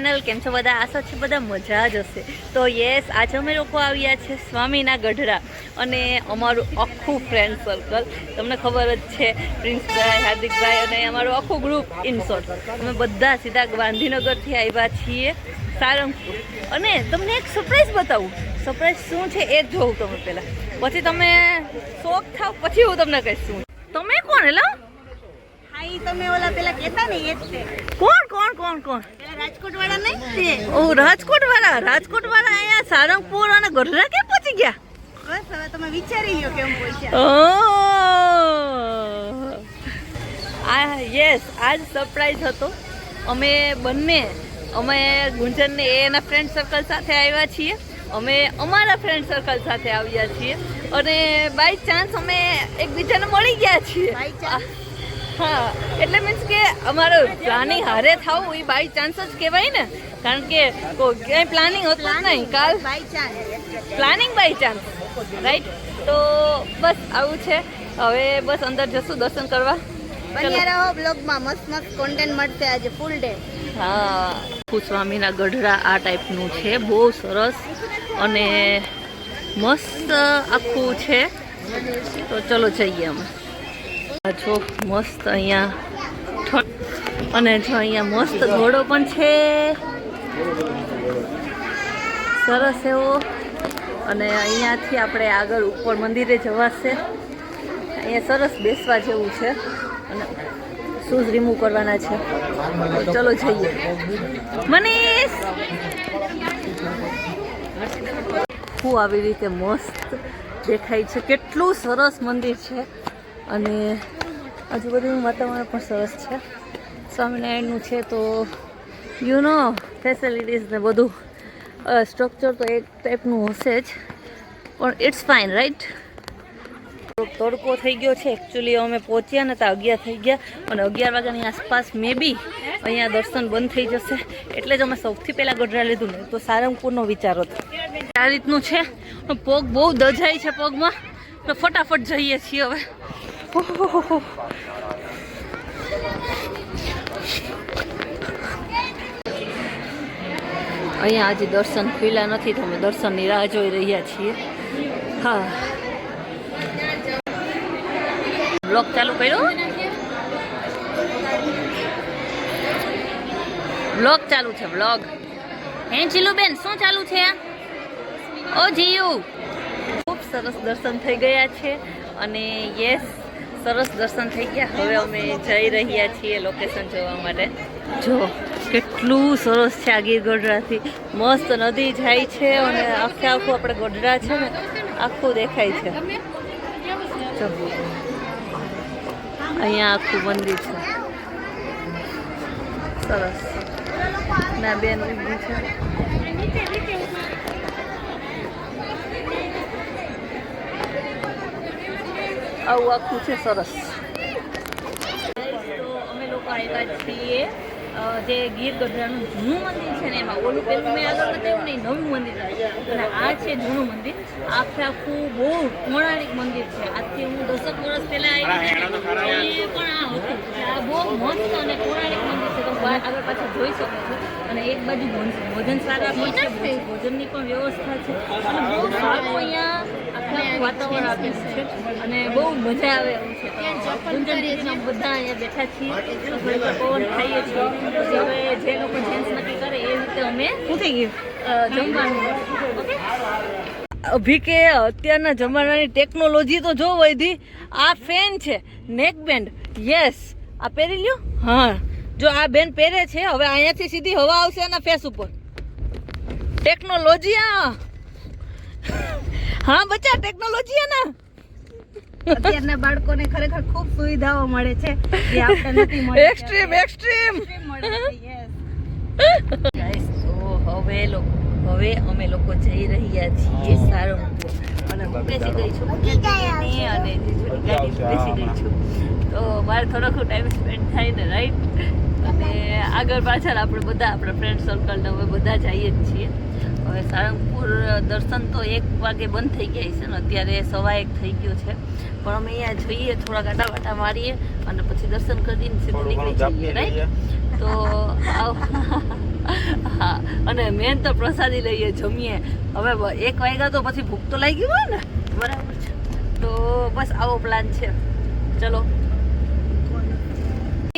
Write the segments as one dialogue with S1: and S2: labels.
S1: Channel. કેમ છો બધા? આશા છે બધા મજા જ હશે. તો યસ, આજે અમે લોકો આવ્યા છે સ્વામીના ગઢડા અને અમારું આખું ફ્રેન્ડ સર્કલ, તમને ખબર જ છે, પ્રિન્સભાઈ, હાર્દિકભાઈ અને અમારું આખું ગ્રુપ ઇન શોર્ટ અમે બધા સીધા ગાંધીનગરથી આવ્યા છીએ સારંગપુર. અને તમને એક સરપ્રાઈઝ બતાવું. સરપ્રાઈઝ શું છે એ જ જોઉં તમે પહેલાં, પછી તમે શોખ થાવ, પછી હું તમને કહીશ શું. તમે કોણ એલા?
S2: તમે ઓલા પેલા કહેતા ને એ જ છે.
S1: કોણ કોણ કોણ કોણ?
S2: પેલા રાજકોટ વાળા નહીં તે.
S1: ઓ રાજકોટ વાળા અહીંયા સારંગપુર અને ગઢડા કેમ પહોંચી ગયા?
S2: બસ હવે તમે વિચારી લ્યો કેમ પહોંચ્યા.
S1: યસ, આજ સરપ્રાઈઝ હતો. અમે ગુંજનને એના ફ્રેન્ડ સર્કલ સાથે આવ્યા છીએ, અમે અમારા ફ્રેન્ડ સર્કલ સાથે આવ્યા છીએ અને બાય ચાન્સ અમે એકબીજાને મળી ગયા છીએ. હા, એટલે મીન્સ કે અમારો પ્લાનિંગ હારે થવું એ બાય ચાન્સ જ કહેવાય ને, કારણ કે ક્યાંય પ્લાનિંગ હતું જ નહીં. કાલ પ્લાનિંગ બાય ચાન્સ, રાઈટ? તો બસ આવું છે. હવે બસ અંદર જશું દર્શન કરવા.
S2: બન્યા રહો બ્લોગમાં, મસ્ત મસ્ત કોન્ટેન્ટ મળશે આજે ફૂલ ડે.
S1: હા, સ્વામીના ગઢડા આ ટાઈપનું છે, બહુ સરસ અને મસ્ત આખું છે. તો ચલો જઈએ અમે. જો મસ્ત અહીંયા અને જો અહીંયા મસ્ત ઘોડો પણ છે, સરસ એવો. અને અહીંયાથી આપણે આગળ ઉપર મંદિરે જવાશે. અહીંયા સરસ બેસવા જેવું છે અને શૂઝ રિમૂવ કરવાના છે. ચલો જઈએ. મનીષ હું આવી રીતે મસ્ત દેખાય છે, કેટલું સરસ મંદિર છે અને આજુબાજુનું વાતાવરણ પણ સરસ છે. સ્વામિનારાયણનું છે તો ફેસિલિટીઝ ને બધું સ્ટ્રક્ચર તો એક ટાઈપનું હશે જ, પણ ઇટ્સ ફાઇન, રાઈટ? તડકો થઈ ગયો છે. એકચ્યુઅલી અમે પહોંચ્યા ને તો 11 થઈ ગયા અને 11 વાગ્યાની આસપાસ મે બી અહીંયા દર્શન બંધ થઈ જશે, એટલે જ અમે સૌથી પહેલાં ગઢડા લીધું ને તો સારંગપુરનો વિચાર હતો. આ રીતનું છે. પગ બહુ દજાય છે પગમાં, તો ફટાફટ જઈએ છીએ હવે. અહીંયા આજે દર્શન ખુલ્યા નથી તો અમે દર્શનની રાહ જોઈ રહ્યા છીએ. હા, બ્લોગ ચાલુ કર્યો. બ્લોગ ચાલુ છે, બ્લોગ. હે જીલુબેન, શું ચાલુ છે? ઓ જીયુ, ખૂબ સરસ દર્શન થઈ ગયા છે અને યસ, સરસ દર્શન થઈ ગયા. હવે અમે જઈ રહ્યા છીએ લોકેશન જોવા માટે. જો કેટલું સરસ છે આ ગીર ગઢડાથી. મસ્ત નદી જાય છે અને આખે આખું આપણે ગઢડા છે ને આખું દેખાય છે. જો અહીંયા આખું મંદિર છે, સરસ. ના બેન ઊભી છે. આવું આખું છે, સરસ. તો અમે લોકો આવ્યા છીએ જે ગીર ગઢડાનું જૂનું મંદિર છે ને એમાં. ઓલું પેલું મેં આગળ બતાવ્યું નહીં, નવું મંદિર અને આ છે જૂનું મંદિર. આખે આખું બહુ પૌરાણિક મંદિર છે. આજથી હું 10 વર્ષ પહેલા આવી હતી પણ આ હતું. આ બહુ મસ્ત અને પૌરાણિક મંદિર છે. તમે આગળ પાછળ જોઈ શકો છો. અને એક બાજુ ભોજનશાળા પણ છે, ભોજનની પણ વ્યવસ્થા છે અને બહુ સારું અહીંયા આખું વાતાવરણ આપેલું છે અને બહુ મજા આવે એવું છે. ગુંજન દીદીના બધા અહીંયા બેઠા છીએ, થોડી વાર પવન ખાઈએ છીએ. પછી હવે જે લોકો જેન્ટ્સ નક્કી કરે એ રીતે અમે શું થઈ ગયું જમવાનું. ઓકે, અભી કે અત્યારના જમાનાની ટેકનોલોજી તો જો વધી. આ ફેન છે, નેક બેન્ડ. યસ, આ પહેરી લ્યો. હા, જો આ બેન પહેરે છે, હવે અહીંયાથી સીધી હવા આવશે એના ફેસ ઉપર. ટેકનોલોજી. હા બચ્ચા, ટેકનોલોજી હે ના.
S2: અત્યારના બાળકોને ખરેખર ખૂબ સુવિધાઓ મળે છે જે આપણે નથી મળતી.
S1: એક્સ્ટ્રીમ
S2: મળે છે. યસ
S1: ગાઈસ, તો હવે અમે લોકો જઈ રહ્યા છીએ સારંગપુર અને હું બેસી ગઈ છું અને જીજુની ગાડી બેસી ગઈ છું. તો મારે થોડોક ટાઈમ સ્પેન્ડ થાય ને, રાઈટ? અને આગળ પાછળ આપણે બધા આપણા ફ્રેન્ડ સર્કલને હવે બધા જઈએ જ છીએ. હવે સારંગપુર દર્શન તો 1 વાગે બંધ થઈ ગયા છે ને અત્યારે 1:15 થઈ ગયો છે, પણ અમે અહીંયા જોઈએ, થોડા ગાડા વાટા મારીએ અને પછી દર્શન કરીને સીધું નીકળી જઈએ, રાઈટ? તો હા, અને મેન તો પ્રસાદી લઈએ, જમીએ. હવે 1 વાગ્યા તો પછી ભૂખ તો લાગી હોય ને, બરાબર છે? તો બસ આવો પ્લાન છે. ચલો,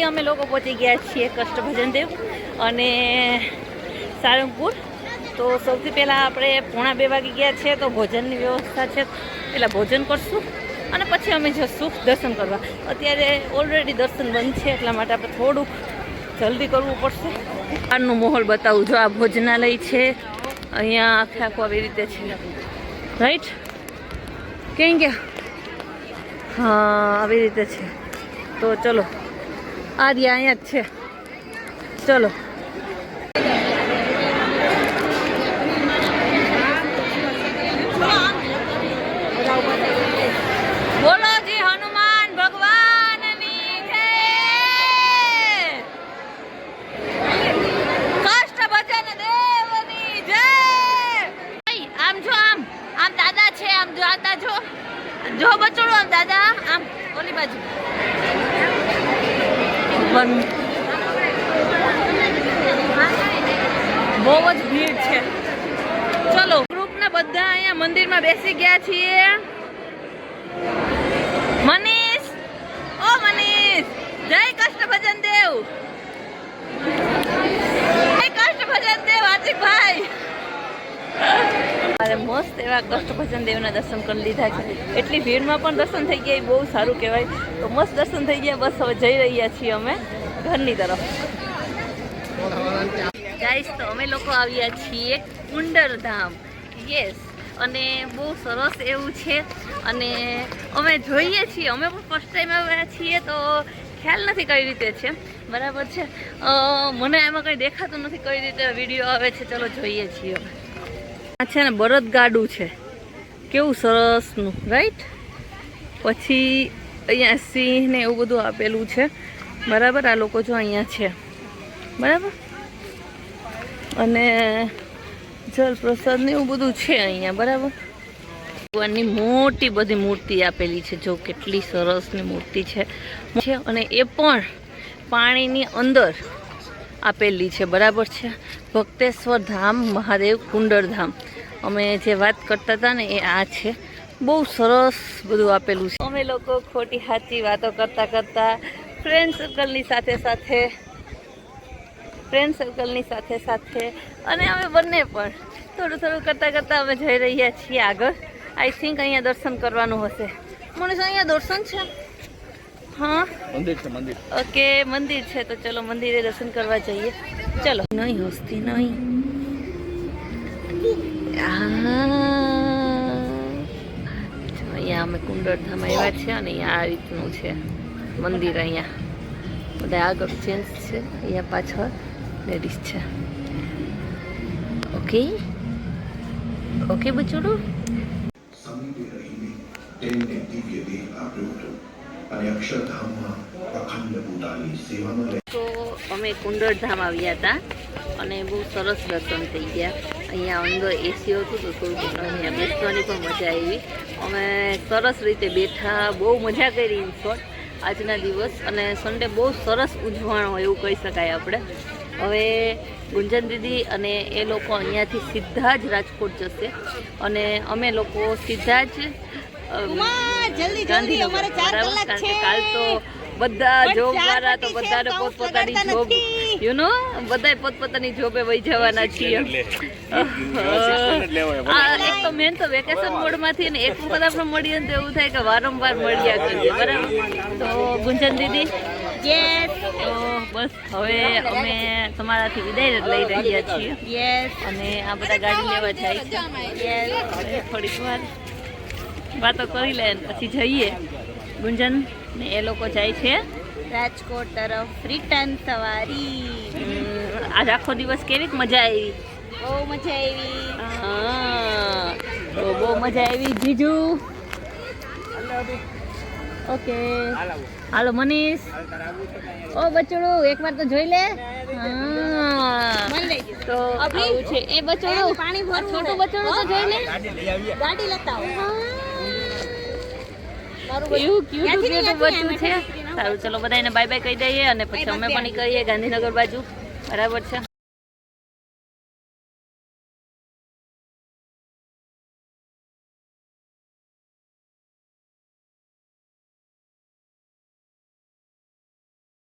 S1: અમે લોકો પહોંચી ગયા છીએ કષ્ટભજન દેવ અને સારંગપુર. તો સૌથી પહેલાં આપણે 1:45 વાગી ગયા છે, તો ભોજનની વ્યવસ્થા છે, પહેલાં ભોજન કરશું અને પછી અમે જશું દર્શન કરવા. અત્યારે ઓલરેડી દર્શન બંધ છે, એટલા માટે આપણે થોડુંક જલ્દી કરવું પડશે. બહારનું માહોલ બતાવું. જો આ ભોજનાલય છે, અહીંયા આખે આખું આવી રીતે છે, રાઈટ? ક્યાં ગયા? હા, આવી રીતે છે. તો ચલો, આ રહ્યા, અહીંયા જ છે. ચલો, બોલો જી હનુમાન ભગવાનની જય. કષ્ટભજન દેવની જય. આમ જો, આમ દાદા છે, આમ જો આતા જો બચડો, આમ દાદા, આમ ઓલી બાજુ. બહુ જ ભીડ છે. ચલો, ગ્રુપના બધા અહીંયા મંદિરમાં બેસી ગયા છીએ. મનીષ, ઓ મનીષ, જય કષ્ટભજન દેવ. જય કષ્ટભજન દેવ હાર્દિકભાઈ. અરે મસ્ત એવા કષ્ટભજન દેવના દર્શન કરી લીધા છે. એટલી ભીડમાં પણ દર્શન થઈ ગયા, બહુ સારું કહેવાય. તો મસ્ત દર્શન થઈ ગયા. બસ હવે જઈ રહ્યા છીએ અમે ઘરની તરફ. ગાઈસ, તો અમે લોકો આવ્યા છીએ કુંડરધામ. યસ, અને બહુ સરસ એવું છે. અને અમે જોઈએ છીએ, અમે પણ ફર્સ્ટ ટાઈમ આવ્યા છીએ, તો ખ્યાલ નથી કઈ રીતે છે, બરાબર છે? મને એમાં કંઈ દેખાતું નથી કઈ રીતે વિડીયો આવે છે. ચલો જોઈએ છીએ. આ છે ને બળદગાડું છે, કેવું સરસનું, રાઈટ? પછી અહીંયા સિંહ ને એવું બધું આપેલું છે, બરાબર? આ લોકો જો અહીંયા છે, બરાબર? અને જલ પ્રસાદ ને એવું બધું છે અહીંયા, બરાબર? ભગવાનની મોટી બધી મૂર્તિ આપેલી છે. જો કેટલી સરસની મૂર્તિ છે. અને એ પણ પાણીની અંદર આપેલી છે, બરાબર છે? ભક્તેશ્વર ધામ મહાદેવ કુંડરધામ. અમે જે વાત કરતા હતા ને એ આ છે. બહુ સરસ બધું આપેલું છે. અમે લોકો ખોટી સાચી વાતો કરતા કરતા ફ્રેન્ડ સર્કલની સાથે અને અમે બંને પણ થોડું કરતાં કરતાં અમે જઈ રહ્યા છીએ આગળ. આઈ થિંક અહીંયા દર્શન કરવાનું હશે. મનીષ, અહીંયા દર્શન છે? હા, મંદિર છે, મંદિર. ઓકે, મંદિર છે. તો ચલો મંદિરે દર્શન કરવા જઈએ. ચલો. નહીં હસતી નહીં. અહીંયા અમે કુંડરધામ આવ્યા છે અને અહીંયા આ રીતનું છે મંદિર. અહીંયા બધા આગળ જેન્ટ્સ છે, અહીંયા પાછળ લેડીઝ છે. ઓકે ઓકે બચોડું. તો અમે કુંડરધામ આવ્યા હતા અને બહુ સરસ દર્શન થઈ ગયા. અહીંયા અંદર એસી હતું તો થોડુંક અહીંયા બેસવાની પણ મજા આવી. અમે સરસ રીતે બેઠા, બહુ મજા કરી ઇન શોર્ટ આજના દિવસ. અને સન્ડે બહુ સરસ ઉજવાણો એવું કહી શકાય આપણે. હવે ગુંજન દીદી અને એ લોકો અહીંયાથી સીધા જ રાજકોટ જશે અને અમે લોકો સીધા જ ગાંધીનગર, બરાબર? કારણ કે કાલ તો બધા જોબ વાળા તો બધાને પોતપોતાની જોબ, યુ નો, બધા પોતપોતાની જોબે વહી જવાના છીએ. એક તો મેન તો વેકેશન મોડમાંથી ને એક વખત આપણે મળીએ ને તો એવું થાય કે વારંવાર મળ્યા કરીએ, બરાબર? તો ગુંજન દીદી, યસ. તો બસ હવે અમે તમારાથી વિદાય લઈ રહ્યા છીએ. યસ. અને આ બધા ગાડી લેવા જાય છે. યસ. થોડીક વાર વાતો કરી લે પછી જઈએ. ગુંજન ને એ લોકો જાય છે રાજકોટ તરફ રિટર્ન સવારી. આજ આખો દિવસ કેવી મજા આવી? બહુ મજા આવી. હા, તો બહુ મજા આવી. જીજુ, ઓકે, હાલો મનીષ. ઓ બચડું, એકવાર તો જોઈ લે. હા, તો આવું છે એ બચડું. પાણી ભરવું, છોટું બચડું તો જોઈ લે. ગાડી લેતા આવો. એવું ક્યુટ બચ્ચું છે. સારું ચલો બધાને બાય બાય કહી દઈએ અને પછી અમે પણ નીકળીએ ગાંધીનગર બાજુ બરાબર છે